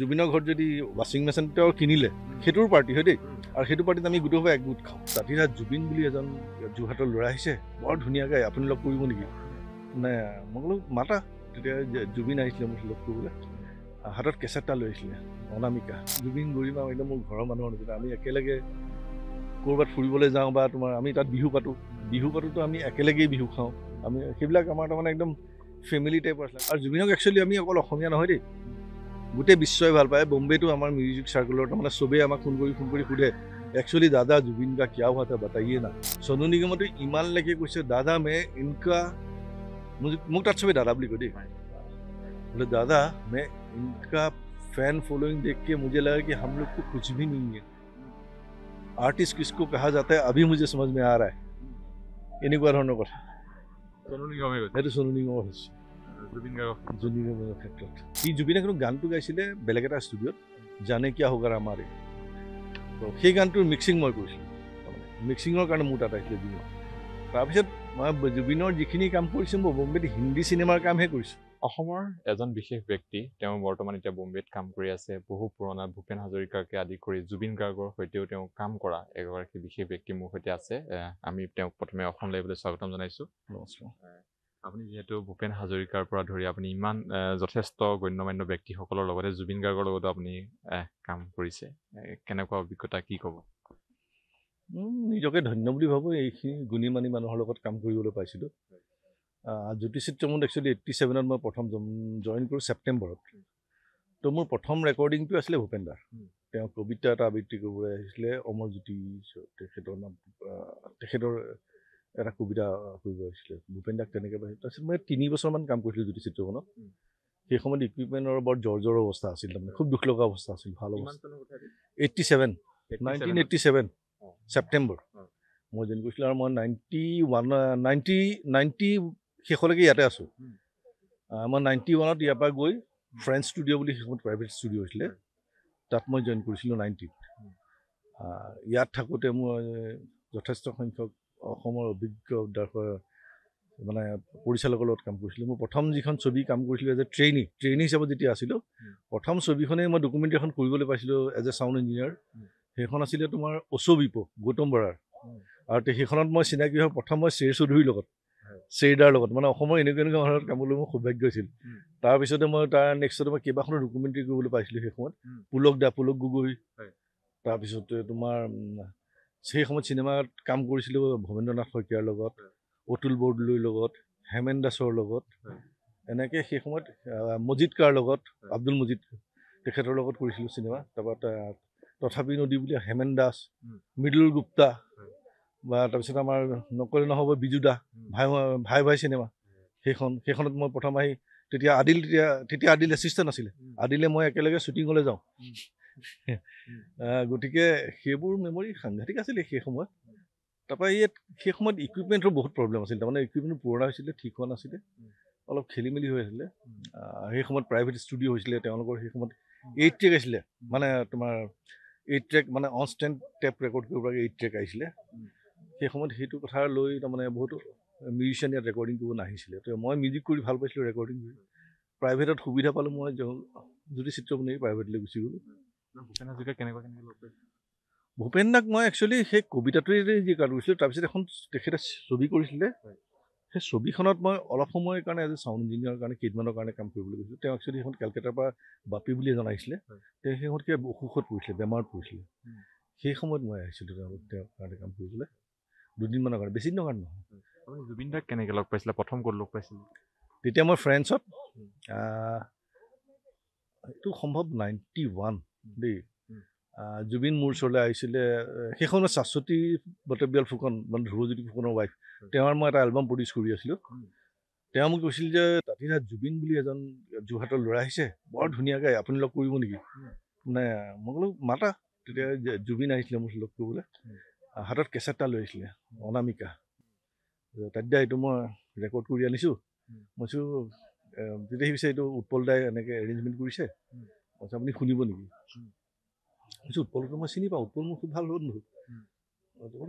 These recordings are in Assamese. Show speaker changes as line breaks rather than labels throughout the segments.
জুবিনৰ ঘৰত যদি ৱাশ্বিং মেচিন তেওঁ কিনিলে সেইটোৰ পাৰ্টি হয় দেই আৰু সেইটো পাৰ্টিত আমি গোটেই সবাই একগোট খাওঁ ৰাতিৰাত জুবিন বুলি এজন যোৰহাটৰ ল'ৰা আহিছে বৰ ধুনীয়া গায় আপুনি লগ কৰিব নেকি মানে মই বোলো মাতা তেতিয়া জুবিন আহিছিলে মোক লগ কৰিবলৈ হাতত কেছেট এটা লৈ আহিছিলে অনামিকা জুবিন গৰিমা একদম মোৰ ঘৰৰ মানুহৰ নিচিনা আমি একেলগে ক'ৰবাত ফুৰিবলৈ যাওঁ বা তোমাৰ আমি তাত বিহু পাতোতো আমি একেলগেই বিহু খাওঁ আমি সেইবিলাক আমাৰ তাৰমানে একদম ফেমিলি টাইপৰ আছিলে আৰু জুবিনক একচুৱেলি আমি অকল অসমীয়া নহয় দেই গোটেই বিশ্বই ভাল পায় বম্বেটো আমাৰ মিউজিক চাৰ্কলৰ তাৰমানে চবেই আমাক ফোন কৰি সুধে एक्चुअली दादा जुबिन का क्या हुआ था बताइए ना सोनू निगम तो इमान लेके कुछ दादा मैं इनका मुझे तब से दादा बोली को देख बोले दादा मैं इनका फैन फॉलोइंग देख के मुझे लगा कि हम लोग को कुछ भी नहीं है आर्टिस्ट किसको कहा जाता है अभी मुझे समझ में आ रहा है इन बार होने को सोनू निगम जुबिन क्षेत्र जुबिने गानটো গাইছিলে বেলেগ এটা ষ্টুডিঅ'ত জানে কিয়া হোগা আমাৰে সেই গানটোৰ মিক্সিং মই কৰিছিলোঁ মিক্সিঙৰ কাৰণে মোৰ তাত আহিছিলে জুবিন তাৰপিছত মই জুবিনৰ যিখিনি কাম কৰিছোঁ মই বম্বেত হিন্দী চিনেমাৰ কামহে কৰিছোঁ
অসমৰ এজন বিশেষ ব্যক্তি তেওঁ বৰ্তমান এতিয়া বম্বেত কাম কৰি আছে বহু পুৰণা ভূপেন হাজৰিকাকে আদি কৰি জুবিন গাৰ্গৰ সৈতেও তেওঁ কাম কৰা এগৰাকী বিশেষ ব্যক্তি মোৰ সৈতে আছে আমি তেওঁক প্ৰথমে অসম লাইভলৈ স্বাগতম জনাইছোঁ
নমস্কাৰ
আপুনি যেহেতু ভূপেন হাজৰিকাৰ পৰা ধৰি আপুনি ইমান যথেষ্ট গণ্যমান্য ব্যক্তিসকলৰ লগতে জুবিন গাৰ্গৰ লগতো আপুনি কাম কৰিছে কেনেকুৱা অভিজ্ঞতা কি ক'ব
নিজকে ধন্য বুলি ভাবোঁ এইখিনি গুণী মানি মানুহৰ লগত কাম কৰিবলৈ পাইছিলোঁ জ্যোতিচিত্ৰমত একচুৱেলি 87ত মই প্ৰথম জইন কৰোঁ ছেপ্টেম্বৰত তো মোৰ প্ৰথম ৰেকৰ্ডিংটো আছিলে ভূপেন দাৰ তেওঁ কবিতা এটা আবৃত্তি কৰিবলৈ আহিছিলে অমৰজ্যোতি তেখেতৰ এটা কবিতা কৰিব আহিছিলে ভূপেন দাক তেনেকৈ পাইছিলোঁ তাৰপিছত মই 3 বছৰমান কাম কৰিছিলোঁ জ্যোতিচিত্ৰমত সেই সময়ত ইকুইপমেণ্টৰ বৰ জৰ্জৰ অৱস্থা আছিল তাৰমানে খুব দুখ লগা অৱস্থা আছিল ভাল অৱস্থা 1987 ছেপ্টেম্বৰ মই জইন কৰিছিলোঁ আৰু মই 90 শেষলৈকে ইয়াতে আছোঁ মই 91ত ইয়াৰ পৰা গৈ ফ্ৰেঞ্চ ষ্টুডিঅ' বুলি সেইসময়ত প্ৰাইভেট ষ্টুডিঅ' হৈছিলে তাত মই জইন কৰিছিলোঁ 90ত ইয়াত থাকোঁতে মই যথেষ্ট সংখ্যক অসমৰ অভিজ্ঞ মানে পৰিচালকৰ লগত কাম কৰিছিলোঁ মই প্ৰথম যিখন ছবি কাম কৰিছিলোঁ এজ এ ট্ৰেইনী হিচাপত যেতিয়া আছিলোঁ প্ৰথম ছবিখনেই মই ডকুমেণ্টেৰীখন কৰিবলৈ পাইছিলোঁ এজ এ চাউণ্ড ইঞ্জিনিয়াৰ সেইখন আছিলে তোমাৰ অচবিপ গৌতম বৰাৰ আৰু সেইখনত মই চিনাকি হোৱা প্ৰথম মই শ্ৰেৰ চৌধুৰীৰ লগত শ্ৰেৰদাৰ লগত মানে অসমৰ এনেকুৱা ধৰণৰ কামলৈ মই সৌভাগ্য হৈছিল তাৰপিছতে মই তাৰ নেক্সটতে মই কেইবাখনো ডকুমেণ্টেৰী কৰিবলৈ পাইছিলোঁ সেই সময়ত পুলক গগৈ তাৰপিছতে তোমাৰ সেই সময়ত চিনেমাত কাম কৰিছিলোঁ ভৱেন্দ্ৰনাথ শইকীয়াৰ লগত অতুল বৰদলৈৰ লগত হেমেন দাসৰ লগত এনেকৈ সেই সময়ত মজিদকাৰ লগত আব্দুল মজিদ তেখেতৰ লগত কৰিছিলোঁ চিনেমা তাৰপৰা তথাপি নদী বুলি হেমেন দাস মৃদুল গুপ্তা বা তাৰপিছত আমাৰ নকলে নহ'ব বিজু দা ভাই চিনেমা সেইখনত মই প্ৰথম আহি তেতিয়া আদিল এছিষ্টেণ্ট আছিলে আদিলে মই একেলগে শ্বুটিঙলৈ যাওঁ গতিকে সেইবোৰ মেমৰি সাংঘাতিক আছিলে সেই সময়ত তাৰপৰা ইয়াত সেই সময়ত ইকুইপমেণ্টৰ বহুত প্ৰব্লেম আছিল তাৰমানে ইকুইপমেণ্ট পুৰণা হৈছিলে ঠিক হোৱা নাছিলে অলপ খেলি মেলি হৈ আছিলে সেই সময়ত প্ৰাইভেট ষ্টুডিঅ' হৈছিলে তেওঁলোকৰ সেই সময়ত 8 ট্ৰেক আছিলে মানে তোমাৰ 8 ট্ৰেক মানে অন ষ্টেণ্ড টেপ ৰেকৰ্ড কৰিব পৰাকৈ 8 ট্ৰেক আহিছিলে সেই সময়ত সেইটো কথা লৈ তাৰমানে বহুতো মিউজিচিয়ান ইয়াত ৰেকৰ্ডিং কৰিব নাহিছিলে তো মই মিউজিক কৰি ভাল পাইছিলোঁ ৰেকৰ্ডিং কৰি প্ৰাইভেটত সুবিধা পালোঁ মই জ্যোতিচিত্ৰমণি প্ৰাইভেটলৈ গুচি গ'লোঁ
ভূপেন হাজৰিকা কেনেকৈ লগ পাইছিলোঁ
ভূপেন দাক মই একচুৱেলি সেই কবিতাটোৱে যি কাম কৰিছিলোঁ তাৰপিছত এখন তেখেতে ছবি কৰিছিলে সেই ছবিখনত মই অলপ সময়ৰ কাৰণে এজ এ চাউণ্ড ইঞ্জিনিয়াৰৰ কাৰণে কেইদিনমানৰ কাৰণে কাম কৰিবলৈ গৈছিলোঁ তেওঁ একচুৱেলি সেইখন কেলকাতাৰ পৰা বাপি বুলি এজন আহিছিলে তেওঁ সেই সময়ত কিবা অসুখত পৰিছিলে বেমাৰত পৰিছিলে সেই সময়ত মই আহিছিলোঁ তেওঁৰ কাৰণে কাম কৰিবলৈ দুদিনমানৰ কাৰণে বেছি দিনৰ কাৰণে নহয়
আপুনি জুবিন দাক কেনেকৈ লগ পাইছিলে প্ৰথম ক'ত লগ পাইছিলে
তেতিয়া মই ফ্ৰেন্সত এইটো সম্ভৱ 91 দেই জুবিন মোৰ ওচৰলৈ আহিছিলে সেইখন শাশ্বতী বটবিয়াল ফুকন মানে ধ্ৰুৱজ্যোতি ফুকনৰ ৱাইফ তেওঁৰ মই এটা এলবাম প্ৰডিউচ কৰি আছিলোঁ তেওঁ মোক কৈছিল যে ৰাতিৰাত জুবিন বুলি এজন যোৰহাটৰ ল'ৰা আহিছে বৰ ধুনীয়া গায় আপুনি লগ কৰিব নেকি মানে মই ক'লো মাতা তেতিয়া জুবিন আহিছিলে মোৰ লগ কৰিবলৈ হাতত কেছেট এটা লৈ আহিছিলে অনামিকা তাত এইটো মই ৰেকৰ্ড কৰি আনিছোঁ মই কৈছোঁ তেতিয়া সি কৈছে এইটো উৎপল দাই এনেকৈ এৰেঞ্জমেণ্ট কৰিছে কৈছে আপুনি শুনিব নেকি উৎপলটো মই চিনি পাওঁ উৎপল মোৰ খুব ভাল বন্ধু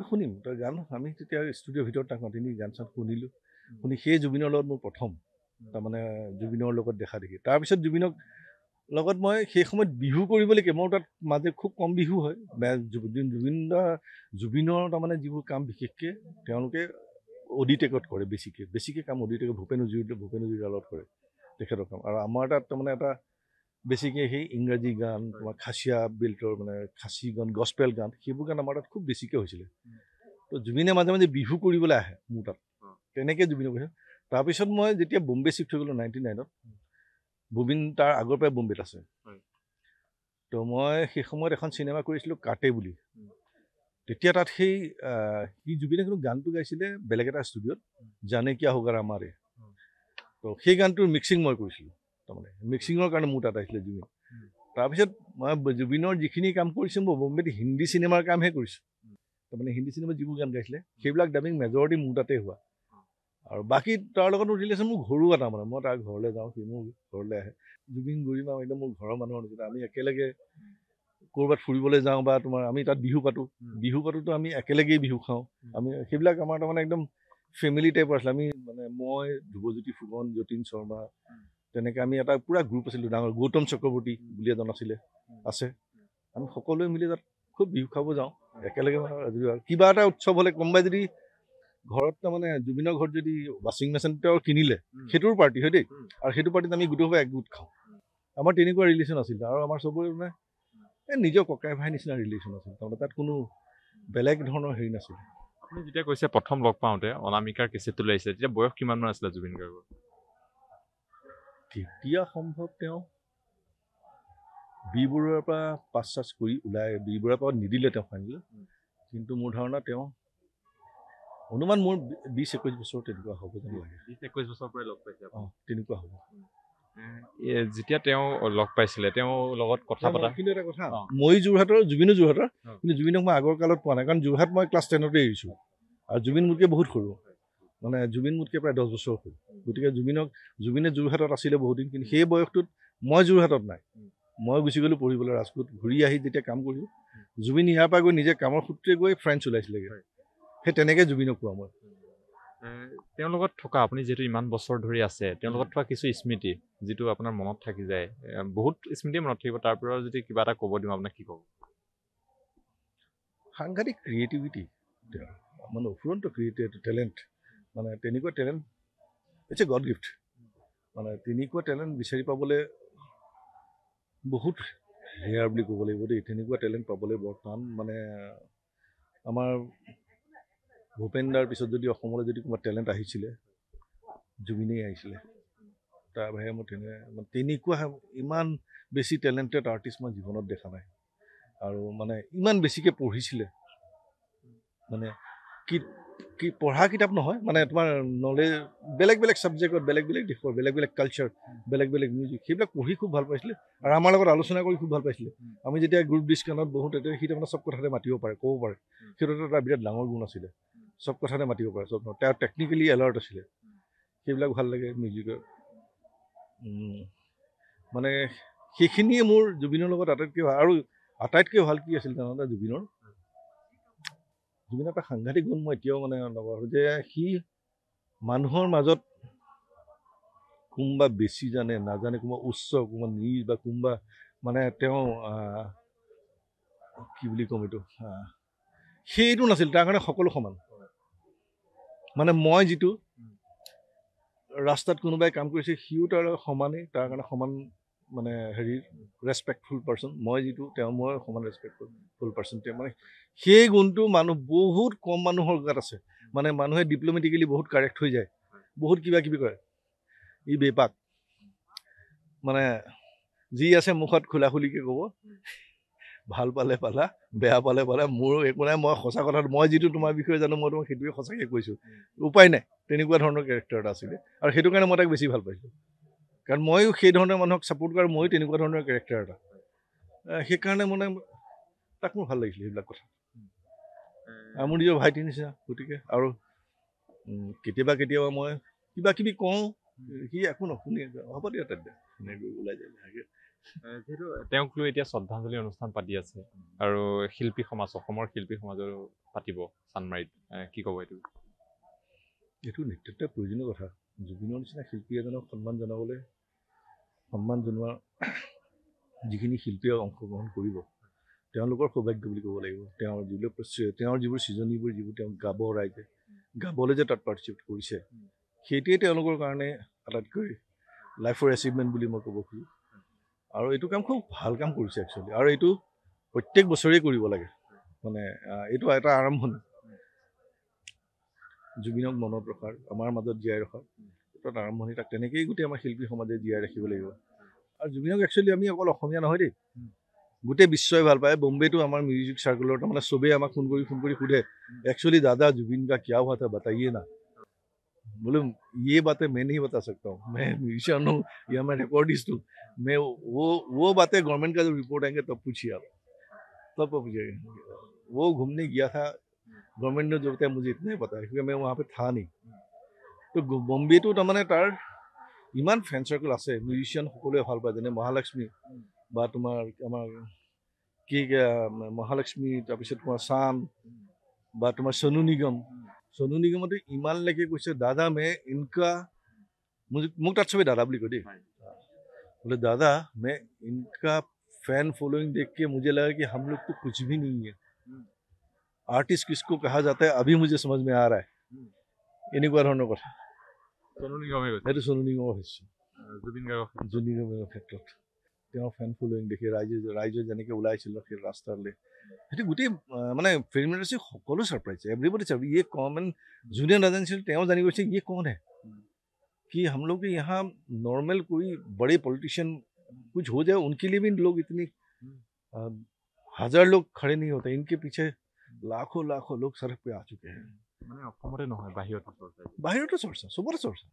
শুনিম তই গান আমি তেতিয়া ষ্টুডিঅ'ৰ ভিতৰত তাক মাতি নি গান চান শুনিলোঁ শুনি সেই জুবিনৰ লগত মোৰ প্ৰথম তাৰমানে জুবিনৰ লগত দেখা দেখি তাৰপিছত জুবিনক লগত মই সেই সময়ত বিহু কৰিবলৈকে মোৰ তাত মাজে খুব কম বিহু হয় জুবিনৰ তাৰমানে যিবোৰ কাম বিশেষকৈ তেওঁলোকে অডিটেকত কৰে বেছিকৈ কাম অডিটেকত ভূপেন হাজৰিকাৰ লগত কৰে তেখেতৰ কাম আৰু আমাৰ তাত তাৰমানে এটা বেছিকৈ সেই ইংৰাজী গান তোমাৰ খাচীয়া বেল্টৰ মানে খাচী গান গছপেল গান সেইবোৰ গান আমাৰ তাত খুব বেছিকৈ হৈছিলে তো জুবিনে মাজে মাজে বিহু কৰিবলৈ আহে মোৰ তাত তেনেকৈ জুবিনে কৈছে তাৰপিছত মই যেতিয়া বম্বে শ্বিফ্ট হৈ গ'লোঁ 99ত জুবিন তাৰ আগৰ পৰাই বম্বেত আছে তো মই সেই সময়ত এখন চিনেমা কৰিছিলোঁ কাটে বুলি তেতিয়া তাত সেই সি জুবিনে কিন্তু গানটো গাইছিলে বেলেগ এটা ষ্টুডিঅ'ত জানে কিয়া হোগা আমাৰে তো সেই গানটোৰ মিক্সিং মই কৰিছিলোঁ তাৰমানে মিক্সিঙৰ কাৰণে মোৰ তাত আহিছিলে জুবিন তাৰপিছত মই জুবিনৰ যিখিনি কাম কৰিছোঁ মই বম্বেত হিন্দী চিনেমাৰ কামহে কৰিছোঁ তাৰমানে হিন্দী চিনেমাত যিবোৰ গান গাইছিলে সেইবিলাক ডাবিং মেজৰিটি মোৰ তাতে হোৱা আৰু বাকী তাৰ লগত ৰিলেশ্যন মোৰ ঘৰুৱা তাৰমানে মই তাৰ ঘৰলৈ যাওঁ সি মোৰ ঘৰলৈ আহে জুবিন গৰিমা একদম মোৰ ঘৰৰ মানুহৰ নিচিনা আমি একেলগে ক'ৰবাত ফুৰিবলৈ যাওঁ বা তোমাৰ আমি তাত বিহু পাতোতো আমি একেলগেই বিহু খাওঁ আমি সেইবিলাক আমাৰ তাৰমানে একদম ফেমিলি টাইপৰ আছিলে আমি মানে মই ধ্ৰুৱজ্যোতি ফুকন যতীন শৰ্মা তেনেকৈ আমি এটা পূৰা গ্ৰুপ আছিলোঁ ডাঙৰ গৌতম চক্ৰৱৰ্তী বুলি এজন আছে আমি সকলোৱে মিলি তাত খুব বিহু খাব যাওঁ একেলগে কিবা এটা উৎসৱ হ'লে কোনোবাই যদি ঘৰত তাৰমানে জুবিনৰ ঘৰত যদি ৱাশ্বিং মেচিন তেওঁ কিনিলে সেইটোৰ পাৰ্টি হয় দেই আৰু সেইটো পাৰ্টিত আমি গোটেই একগোট খাওঁ আমাৰ তেনেকুৱা ৰিলেশ্যন আছিল আৰু আমাৰ চবৰে মানে এই নিজৰ ককাই ভাই নিচিনা ৰিলেশ্যন আছিল তাৰমানে তাত কোনো বেলেগ ধৰণৰ হেৰি নাছিল
আপুনি যেতিয়া কৈছে প্ৰথম লগ পাওঁতে অনামিকাৰ কেছেটটো লাগিছে তেতিয়া বয়স কিমানমান আছিলে জুবিন গাৰ্গৰ
তেতিয়া সম্ভৱ তেওঁ বি বৰুৱাৰ পৰা পাছ চাছ কৰি ওলাই বি বৰুৱাৰ পৰা নিদিলে তেওঁ ফাইনেল কিন্তু মোৰ ধাৰণা তেওঁ অনুমান মোৰ 20-21 বছৰ তেনেকুৱা হ'ব যেন লাগে
20-21 বছৰৰ পৰাই লগ পাইছে
তেনেকুৱা হ'ব
যেতিয়া তেওঁ লগ পাইছিলে তেওঁৰ লগত কথা পতা
কিন্তু এটা কথা মই যোৰহাটৰ জুবিনো যোৰহাটৰ কিন্তু জুবিনক মই আগৰ কালত পোৱা নাই কাৰণ যোৰহাট মই ক্লাছ 10তে এৰিছোঁ আৰু জুবিন মোতকৈ বহুত সৰু মানে জুবিন মোতকৈ প্ৰায় 10 বছৰ সৰু গতিকে জুবিনে যোৰহাটত আছিলে বহুত দিন কিন্তু সেই বয়সটোত মই যোৰহাটত নাই মই গুচি গ'লোঁ পঢ়িবলৈ ৰাজকোট ঘূৰি আহি যেতিয়া কাম কৰিলোঁ জুবিন ইয়াৰ পৰা গৈ নিজে কামৰ সূত্ৰে গৈ ফ্ৰেঞ্চ ওলাইছিলেগৈ সেই তেনেকৈ জুবিনক পোৱা মই
তেওঁৰ লগত থকা আপুনি যিহেতু ইমান বছৰ ধৰি আছে তেওঁৰ লগত থকা কিছু স্মৃতি যিটো আপোনাৰ মনত থাকি যায় বহুত স্মৃতি মনত থাকিব তাৰ পৰা যদি কিবা এটা ক'ব দিওঁ আপোনাক কি ক'ব
সাংঘাতিক ক্ৰিয়েটিভিটি মানে অফুৰন্ত ক্ৰিয়েটিভ টেলেণ্ট মানে তেনেকুৱা talent it's a God gift মানে তেনেকুৱা টেলেণ্ট বিচাৰি পাবলৈ বহুত ৰেয়াৰ বুলি ক'ব লাগিব দেই তেনেকুৱা টেলেণ্ট পাবলৈ বৰ টান মানে আমাৰ ভূপেন দাৰ পিছত যদি অসমলৈ যদি কোনোবা টেলেণ্ট আহিছিলে জুবিনেই আহিছিলে তাৰ বাহিৰে মই তেনেকুৱা ইমান বেছি টেলেণ্টেড আৰ্টিষ্ট মই জীৱনত দেখা নাই আৰু মানে ইমান বেছিকৈ পঢ়িছিলে মানে কি পঢ়া কিতাপ নহয় মানে তোমাৰ নলেজ বেলেগ বেলেগ ছাবজেক্টত বেলেগ বেলেগ দেশৰ বেলেগ বেলেগ কালচাৰ বেলেগ বেলেগ মিউজিক সেইবিলাক পঢ়ি খুব ভাল পাইছিলে আৰু আমাৰ লগত আলোচনা কৰি খুব ভাল পাইছিলে আমি যেতিয়া গ্ৰুপ ডিছকানত বহোঁ তেতিয়া সি তাৰমানে চব কথাতে মাতিব পাৰে ক'ব পাৰে সেইটো এটা বিৰাট ডাঙৰ গুণ আছিলে চব কথাতে মাতিব পাৰে চব তেওঁ টেকনিকেলি এলাৰ্ট আছিলে সেইবিলাক ভাল লাগে মিউজিকৰ মানে সেইখিনিয়ে মোৰ জুবিনৰ লগত আটাইতকৈ ভাল কি আছিল জানানে জুবিনৰ এটা সাংঘাতিক গুণ মই এতিয়াও মানে নকৰোঁ যে সি মানুহৰ মাজত কোনোবা বেছি জানে নাজানে কোনোবা উচ্চ কোনোবা নিজ বা কোনোবা মানে তেওঁ কি বুলি ক'ম এইটো সেইটো নাছিল তাৰ কাৰণে সকলো সমান মানে মই যিটো ৰাস্তাত কোনোবাই কাম কৰিছে সিও তাৰ সমানেই তাৰ কাৰণে সমান মানে হেৰি ৰেচপেক্টফুল পাৰ্চন মই যিটো মই সমান ৰেচপেক্টফুল পাৰ্চন তেওঁ মানে সেই গুণটো বহুত কম মানুহৰ গাত আছে মানে মানুহে ডিপ্ল'মেটিকেলি বহুত কাৰেক্ট হৈ যায় বহুত কিবা কিবি কৰে ই বেপাক মানে যি আছে মুখত খোলা খুলিকৈ ক'ব ভাল পালে পালা বেয়া পালে মোৰ একো নাই মই সঁচা কথা মই যিটো তোমাৰ বিষয়ে জানো মই তোমাক সেইটোৱে সঁচাকৈ কৈছোঁ উপায় নাই তেনেকুৱা ধৰণৰ কেৰেক্টাৰ এটা আছিলে আৰু সেইটো কাৰণে মই তাক বেছি ভাল পাইছোঁ কাৰণ ময়ো সেই ধৰণৰ মানুহক ছাপোৰ্ট কৰা ময়ো তেনেকুৱা ধৰণৰ কেৰেক্টাৰ এটা সেইকাৰণে মানে তাক মোৰ ভাল লাগিছিলে সেইবিলাক কথা মোৰ নিজৰ ভাইটিৰ নিচিনা গতিকে আৰু কেতিয়াবা মই কিবা কিবি কওঁ সি একো নুশুনি হ'ব দিয়া তাত এনেকৈ ওলাই যায়
যিহেতু তেওঁক লৈ এতিয়া শ্ৰদ্ধাঞ্জলি অনুষ্ঠান পাতি আছে আৰু শিল্পী সমাজ অসমৰ শিল্পী সমাজৰো পাতিব চানমাৰীত কি ক'ব এইটো
নিতান্ত প্ৰয়োজনীয় কথা জুবিনৰ নিচিনা শিল্পী এজনক সন্মান জনোৱাৰ যিখিনি শিল্পীয়ে অংশগ্ৰহণ কৰিব তেওঁলোকৰ সৌভাগ্য বুলি ক'ব লাগিব। তেওঁৰ যিবোৰ সৃজনীবোৰ যিবোৰ তেওঁ গাব ৰাইজে গাবলৈ যে তাত পাৰ্টিচিপেট কৰিছে সেইটোৱে তেওঁলোকৰ কাৰণে আটাইতকৈ লাইফৰ এচিভমেণ্ট বুলি মই ক'ব খোজোঁ। আৰু এইটো কাম খুব ভাল কাম কৰিছে একচুৱেলি, আৰু এইটো প্ৰত্যেক বছৰেই কৰিব লাগে। মানে এইটো এটা আৰম্ভণি জুবিনক মনত ৰখাৰ, আমাৰ মাজত জীয়াই ৰখাৰ এটা আৰম্ভণি। তাক তেনেকেই গোটেই আমাৰ শিল্পী সমাজে জীয়াই ৰাখিব লাগিব। আৰু জুবিনক একচুৱেলি আমি অকল অসমীয়া নহয় দেই, গোটেই বিশ্বই ভাল পায়। বম্বেটো আমাৰ মিউজিক চাৰ্কুলৰ তাৰমানে চবেই আমাক ফোন কৰি সোধে एक्चुअली दादा जुबिन का क्या हुआ था बताइए ना। बोले ये बातें मैं नहीं बता सकता हूँ, मैं म्यूजिशियन हूँ या मैं रिकॉर्डिस्ट हूँ, मैं वो बातें गवर्नमेंट का जब रिपोर्ट आएंगे तब पूछिए आप, तब पूछिएगा। वो घूमने गया था, गवर्नमेंट ने जो बताया मुझे इतना ही पता है क्योंकि मैं वहाँ पे था नहीं। तो बम्बेটো তাৰমানে তাৰ ইমান ফ্ৰেণ্ড চাৰ্কল আছে, মিউজিচিয়ান সকলোৱে ভাল পায়। যেনে মহালক্ষ্মী বা তোমাৰ আমাৰ কি মহালক্ষ্মী, তাৰপিছত তোমাৰ চান বা তোমাৰ সোনু নিগম। সোনু নিগমতো ইমানলৈকে কৈছে দাদা मैं इनका মোক তাত চবেই দাদা বুলি কয় দেই। बोले दादा मैं इनका फैन फॉलोइंग देख के मुझे लगा कि हम लोग तो कुछ भी नहीं है, आर्टिस्ट किसको कहा जाता है अभी मुझे समझ में आ रहा है। এনেকুৱা ধৰণৰ কথা সেইটো সোনু নিগমৰ হৈছে। জুবিন গাৰ্গৰ ক্ষেত্ৰত তেওঁৰ ফেন ফলোয়িং দেখি ৰাইজে যেনেকৈ ওলাইছিল সেই ৰাস্তালৈ, সেইটো গোটেই মানে ফিল্ম ইণ্ডাষ্ট্ৰী সকলো ছাৰপ্ৰাইজ, এভৰিবডি ছাৰপ্ৰাইজ। ये कॉमन জুনিয়ৰ নাজানিছিল, তেওঁ জানি গৈছে ये कौन है कि हम लोग यहाँ नॉर्मल कोई बड़े पॉलिटिशियन कुछ हो जाए उनके लिए भी लोग इतनी 1000 लोग खड़े नहीं होते, इनके पीछे लाखों लाखों लोग सड़क पे आ चुके हैं।
মানে অসমতে নহয় বাহিৰতো চৰ্চা,
বাহিৰতো চৰ্চা, চবতে চৰ্চা।